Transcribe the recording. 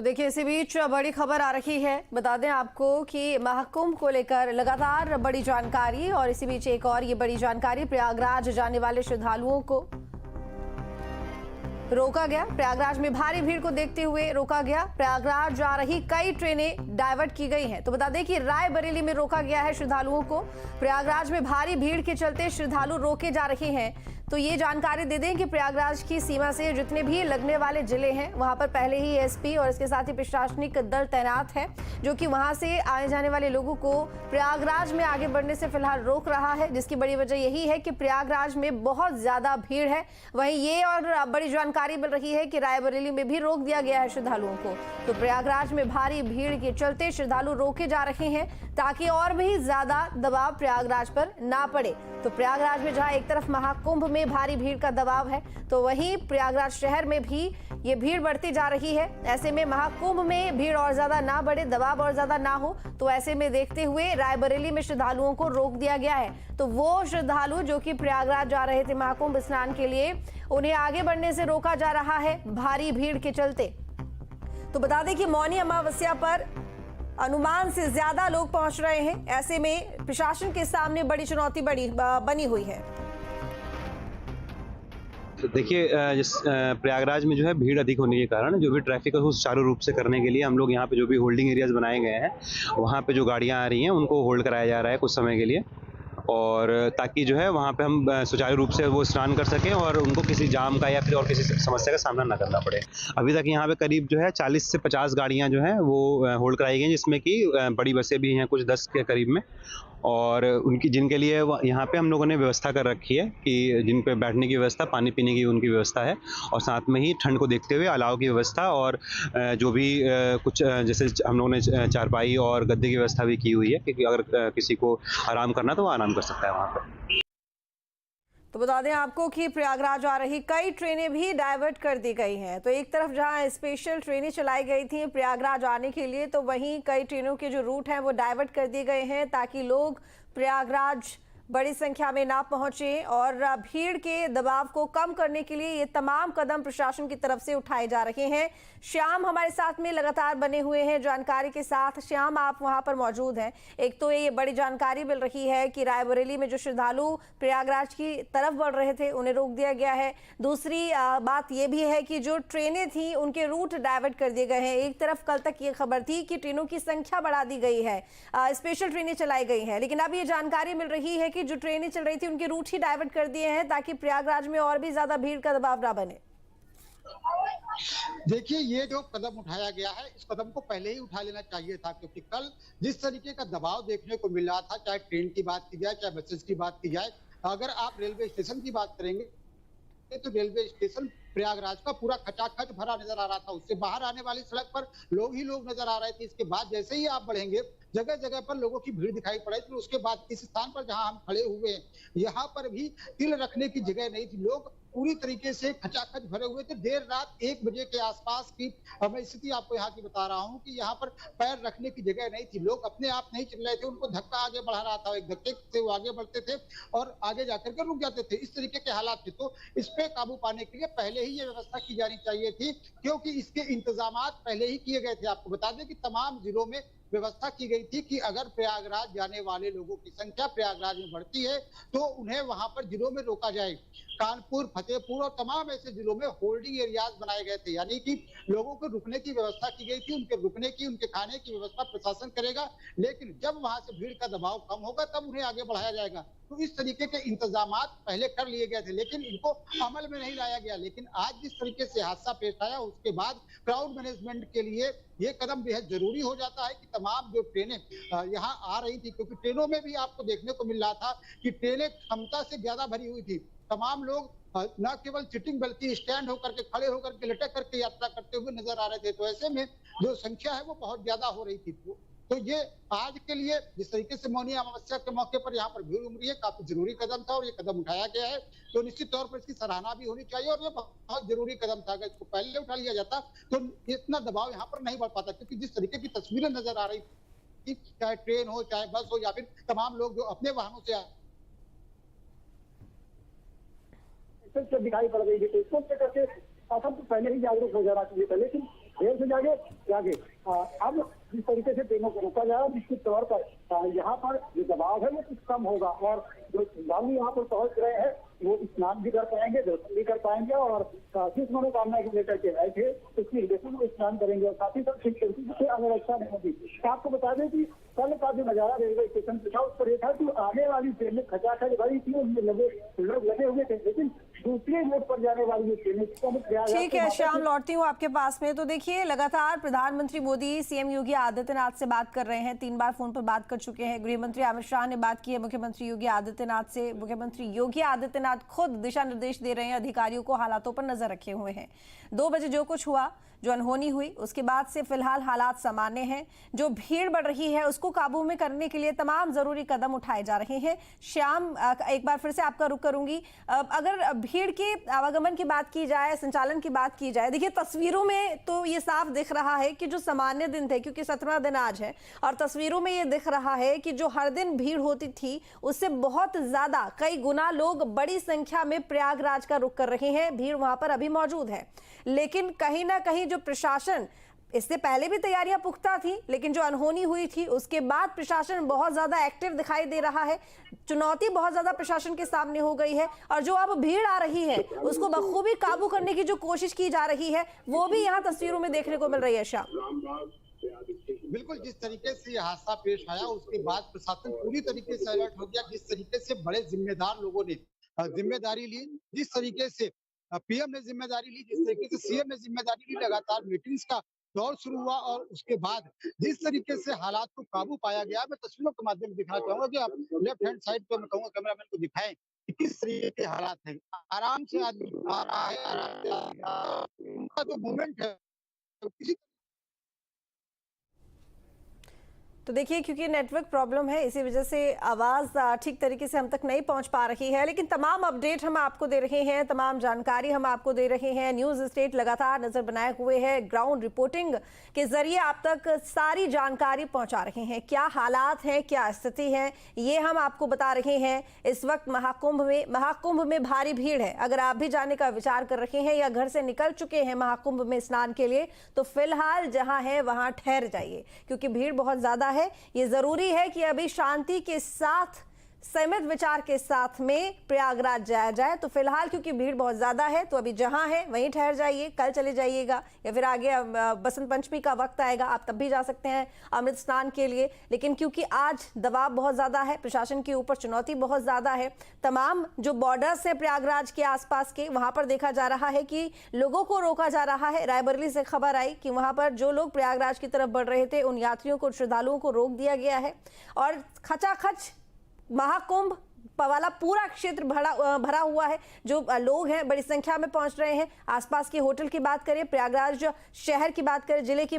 तो देखिए इसी बीच बड़ी खबर आ रही है। बता दें आपको कि महाकुंभ को लेकर लगातार बड़ी जानकारी, और इसी बीच एक और ये बड़ी जानकारी, प्रयागराज जाने वाले श्रद्धालुओं को रोका गया। प्रयागराज में भारी भीड़ को देखते हुए रोका गया। प्रयागराज जा रही कई ट्रेनें डाइवर्ट की गई हैं। तो बता दें कि रायबरेली में रोका गया है श्रद्धालुओं को। प्रयागराज में भारी भीड़ के चलते श्रद्धालु रोके जा रहे हैं। तो ये जानकारी दे दें कि प्रयागराज की सीमा से जितने भी लगने वाले जिले हैं वहां पर पहले ही एसपी और इसके साथ ही प्रशासनिक दल तैनात है, जो कि वहां से आने जाने वाले लोगों को प्रयागराज में आगे बढ़ने से फिलहाल रोक रहा है, जिसकी बड़ी वजह यही है कि प्रयागराज में बहुत ज्यादा भीड़ है। वहीं ये और बड़ी जानकारी मिल रही है कि रायबरेली में भी रोक दिया गया है श्रद्धालुओं को। तो प्रयागराज में भारी भीड़ के चलते श्रद्धालु रोके जा रहे हैं ताकि और भी ज्यादा दबाव प्रयागराज पर ना पड़े। तो प्रयागराज में जहां एक तरफ महाकुंभ में भारी भीड़ का दबाव है, तो वहीं प्रयागराज शहर में भी ये भीड़ बढ़ती जा रही है। ऐसे में महाकुंभ में भीड़ और ज्यादा ना बढ़े, दबाव और ज्यादा ना हो, तो ऐसे में देखते हुए रायबरेली में श्रद्धालुओं को रोक दिया गया है। तो वो श्रद्धालु जो कि प्रयागराज जा रहे थे महाकुंभ स्नान के लिए, उन्हें आगे बढ़ने से रोका जा रहा है भारी भीड़ के चलते। तो बता दें कि मौनी अमावस्या पर अनुमान से ज्यादा लोग पहुंच रहे हैं। ऐसे में प्रशासन के सामने बड़ी चुनौती बनी हुई है। देखिए, प्रयागराज में जो है भीड़ अधिक होने के कारण जो भी ट्रैफिक है वो सुचारू रूप से करने के लिए हम लोग यहाँ पे जो भी होल्डिंग एरियाज बनाए गए हैं, वहाँ पे जो गाड़ियाँ आ रही हैं उनको होल्ड कराया जा रहा है कुछ समय के लिए, और ताकि जो है वहाँ पे हम सुचारू रूप से वो स्नान कर सकें और उनको किसी जाम का या फिर और किसी समस्या का सामना ना करना पड़े। अभी तक यहाँ पे करीब जो है 40 से 50 गाड़ियाँ जो हैं वो होल्ड कराई गई हैं, जिसमें कि बड़ी बसें भी हैं कुछ 10 के करीब में, और उनकी जिनके लिए यहाँ पे हम लोगों ने व्यवस्था कर रखी है कि जिन पे बैठने की व्यवस्था, पानी पीने की उनकी व्यवस्था है, और साथ में ही ठंड को देखते हुए अलाव की व्यवस्था, और जो भी कुछ जैसे हम लोगों ने चारपाई और गद्दे की व्यवस्था भी की हुई है, क्योंकि अगर किसी को आराम करना तो वो आराम कर सकता है वहाँ पर। तो बता दें आपको कि प्रयागराज आ रही कई ट्रेनें भी डाइवर्ट कर दी गई हैं। तो एक तरफ जहां स्पेशल ट्रेनें चलाई गई थी प्रयागराज आने के लिए, तो वहीं कई ट्रेनों के जो रूट हैं वो डाइवर्ट कर दिए गए हैं ताकि लोग प्रयागराज बड़ी संख्या में ना पहुंचे। और भीड़ के दबाव को कम करने के लिए ये तमाम कदम प्रशासन की तरफ से उठाए जा रहे हैं। श्याम हमारे साथ में लगातार बने हुए हैं जानकारी के साथ। श्याम, आप वहां पर मौजूद हैं। एक तो ये बड़ी जानकारी मिल रही है कि रायबरेली में जो श्रद्धालु प्रयागराज की तरफ बढ़ रहे थे उन्हें रोक दिया गया है। दूसरी बात ये भी है कि जो ट्रेनें थी उनके रूट डाइवर्ट कर दिए गए हैं। एक तरफ कल तक ये खबर थी कि ट्रेनों की संख्या बढ़ा दी गई है, स्पेशल ट्रेनें चलाई गई हैं, लेकिन अब ये जानकारी मिल रही है कि जो ट्रेनें चल रही थी उनके रूट ही डाइवर्ट कर दिए हैं ताकि प्रयागराज में और भी ज्यादा भीड़ का दबाव ना बने। देखिए, ये जो कदम उठाया गया है, इस कदम को पहले ही उठा लेना चाहिए था, क्योंकि कल जिस तरीके का दबाव देखने को मिल रहा था, चाहे ट्रेन की बात की जाए, चाहे बसेस की बात की जाए, अगर आप रेलवे स्टेशन की बात करेंगे तो रेलवे स्टेशन प्रयागराज का पूरा खचाखच भरा नजर आ रहा था। उससे बाहर आने वाली सड़क पर लोग ही लोग नजर आ रहे थे। इसके बाद जैसे ही आप बढ़ेंगे, जगह जगह पर लोगों की भीड़ दिखाई पड़े थी। उसके बाद इस स्थान पर जहां हम खड़े हुए हैं, यहाँ पर भी तिल रखने की जगह नहीं थी। लोग पूरी तरीके से खचाखच भरे हुए थे। देर रात 1 बजे के आसपास की मैं स्थिति आपको यहाँ की बता रहा हूँ कि यहाँ पर पैर रखने की जगह नहीं थी। लोग अपने आप नहीं चल रहे थे, उनको धक्का आगे बढ़ा रहा था। एक धक्के से वो आगे बढ़ते थे और आगे जाकर के रुक जाते थे। इस तरीके के हालात थे। तो इस पे काबू पाने के लिए पहले ही ये व्यवस्था की जानी चाहिए थी, क्योंकि इसके इंतजामात पहले ही किए गए थे। आपको बता दें कि तमाम जिलों में व्यवस्था की गई थी कि अगर प्रयागराज जाने वाले लोगों की संख्या प्रयागराज में बढ़ती है तो उन्हें वहां पर जिलों में रोका जाए। कानपुर, फतेहपुर और तमाम ऐसे जिलों में होल्डिंग एरियाज बनाए गए थे, यानी कि लोगों को रुकने की व्यवस्था की गई थी। उनके रुकने की, उनके खाने की व्यवस्था प्रशासन करेगा, लेकिन जब वहां से भीड़ का दबाव कम होगा तब उन्हें आगे बढ़ाया जाएगा। तो इस तरीके के इंतजामात पहले कर लिए गए थे, लेकिन इनको अमल में नहीं लाया गया। लेकिन आज जिस तरीके से हादसा पेश आया, उसके बाद क्राउड मैनेजमेंट के लिए ये कदम बेहद जरूरी हो जाता है कि तमाम जो ट्रेनें यहाँ आ रही थी, क्योंकि ट्रेनों में भी आपको देखने को मिल रहा था कि ट्रेनें क्षमता से ज्यादा भरी हुई थी। तमाम लोग न केवल सिटिंग बल्कि स्टैंड होकर के, खड़े होकर के, लटक करके यात्रा करते हुए नजर आ रहे थे। तो ऐसे में जो संख्या है वो बहुत ज्यादा हो रही थी। तो ये आज के लिए जिस तरीके से मौनी अमावस्या के मौके पर यहाँ पर भीड़ उमड़ी है, काफी जरूरी कदम था और ये कदम उठाया गया है। तो निश्चित तौर पर इसकी सराहना भी होनी चाहिए और ये बहुत जरूरी कदम था। अगर इसको पहले उठा लिया जाता तो इतना दबाव यहाँ पर नहीं बढ़ पाता, क्योंकि जिस तरीके की तस्वीरें नजर आ रही थी, चाहे ट्रेन हो, चाहे बस हो, या फिर तमाम लोग जो अपने वाहनों से दिखाई पड़ रही थी। तो इसको लेकर के शासन तो पहले ही जागरूक हो जाना चाहिए था, लेकिन देर से जागे अब जिस तरीके से ट्रेनों को रोका जाए निश्चित तौर पर यहाँ पर जो दबाव है वो कुछ कम होगा और जो श्रद्धालु यहाँ पर पहुंच रहे हैं वो स्नान भी कर पाएंगे, दर्शन भी कर पाएंगे और जिस मनोकामना को लेकर के आए थे उसकी रिलेशन में स्नान करेंगे और साथ ही साथ से अव्यवस्था नहीं होगी। आपको बता दें कि कल का जो नजारा रेलवे स्टेशन पे था उस पर यह था कि आने वाली ट्रेनें खचाखच भरी थी, उनमें लोग लगे हुए थे, लेकिन दूसरे मोड पर जाने वाली जो ट्रेनें ठीक है श्याम, लौटती हूँ आपके पास में। तो देखिए लगातार प्रधानमंत्री मोदी सीएम योगी आदित्यनाथ से बात कर रहे हैं, 3 बार फोन पर बात कर चुके हैं। गृह मंत्री अमित शाह ने बात की है मुख्यमंत्री योगी आदित्यनाथ से। मुख्यमंत्री योगी आदित्यनाथ खुद दिशा निर्देश दे रहे हैं अधिकारियों को, हालातों पर नजर रखे हुए हैं। 2 बजे जो कुछ हुआ, जो अनहोनी हुई, उसके बाद से फिलहाल हालात सामान्य हैं। जो भीड़ बढ़ रही है उसको काबू में करने के लिए तमाम जरूरी कदम उठाए जा रहे हैं। श्याम, एक बार फिर से आपका रुख करूंगी। अगर भीड़ के आवागमन की बात की जाए, संचालन की बात की जाए, देखिए तस्वीरों में तो ये साफ दिख रहा है कि जो सामान्य दिन थे, क्योंकि 17वां दिन आज है, और तस्वीरों में ये दिख रहा है कि जो हर दिन भीड़ होती थी उससे बहुत ज्यादा, कई गुना लोग बड़ी संख्या में प्रयागराज का रुख कर रहे हैं। भीड़ वहां पर अभी मौजूद है, लेकिन कहीं ना कहीं जो प्रशासन, इससे पहले भी तैयारियां पुख्ता थी, लेकिन जो अनहोनी हुई थी उसके बाद प्रशासन बहुत ज्यादा एक्टिव दिखाई दे रहा है। चुनौती बहुत ज्यादा प्रशासन के सामने हो गई है और जो अब भीड़ आ रही है उसको बखूबी काबू करने की जो कोशिश की जा रही है वो भी यहाँ तस्वीरों में देखने को मिल रही है। श्याम, बिल्कुल, जिस तरीके से यह हादसा पेश आया उसके बाद प्रशासन पूरी तरीके से अलर्ट हो गया। जिस तरीके से बड़े जिम्मेदार लोगों ने जिम्मेदारी ली, जिस तरीके से पीएम ने जिम्मेदारी ली, जिस तरीके से सीएम ने जिम्मेदारी ली, लगातार मीटिंग्स का दौर शुरू हुआ और उसके बाद जिस तरीके से हालात को काबू पाया गया, मैं तस्वीरों के माध्यम से दिखाना चाहूंगा कि आप लेफ्ट हैंड साइड पर मैं कहूंगा कैमरामैन को दिखाएं कि किस तरीके के हालात हैं। आराम से आदमी आ रहा है, आराम से उनका जो मूवमेंट है किसी तो देखिए क्योंकि नेटवर्क प्रॉब्लम है इसी वजह से आवाज़ ठीक तरीके से हम तक नहीं पहुंच पा रही है, लेकिन तमाम अपडेट हम आपको दे रहे हैं, तमाम जानकारी हम आपको दे रहे हैं। न्यूज़ स्टेट लगातार नज़र बनाए हुए है, ग्राउंड रिपोर्टिंग के जरिए आप तक सारी जानकारी पहुंचा रहे हैं। क्या हालात हैं, क्या स्थिति है, ये हम आपको बता रहे हैं। इस वक्त महाकुंभ में भारी भीड़ है। अगर आप भी जाने का विचार कर रहे हैं या घर से निकल चुके हैं महाकुंभ में स्नान के लिए, तो फिलहाल जहां है वहां ठहर जाइए, क्योंकि भीड़ बहुत ज्यादा है। ये जरूरी है कि अभी शांति के साथ, संयमित विचार के साथ में प्रयागराज जाया जाए। तो फिलहाल क्योंकि भीड़ बहुत ज्यादा है तो अभी जहां है वहीं ठहर जाइए, कल चले जाइएगा या फिर आगे बसंत पंचमी का वक्त आएगा आप तब भी जा सकते हैं अमृत स्नान के लिए। लेकिन क्योंकि आज दबाव बहुत ज्यादा है, प्रशासन के ऊपर चुनौती बहुत ज्यादा है, तमाम जो बॉर्डर्स है प्रयागराज के आसपास के, वहां पर देखा जा रहा है कि लोगों को रोका जा रहा है। रायबरेली से खबर आई कि वहां पर जो लोग प्रयागराज की तरफ बढ़ रहे थे उन यात्रियों को, श्रद्धालुओं को रोक दिया गया है और खचाखच महाकुंभ वाला पूरा क्षेत्र भरा हुआ है। जो लोग हैं बड़ी संख्या में पहुंच रहे हैं। आसपास के होटल की बात करें, प्रयागराज शहर की बात करें, जिले की बात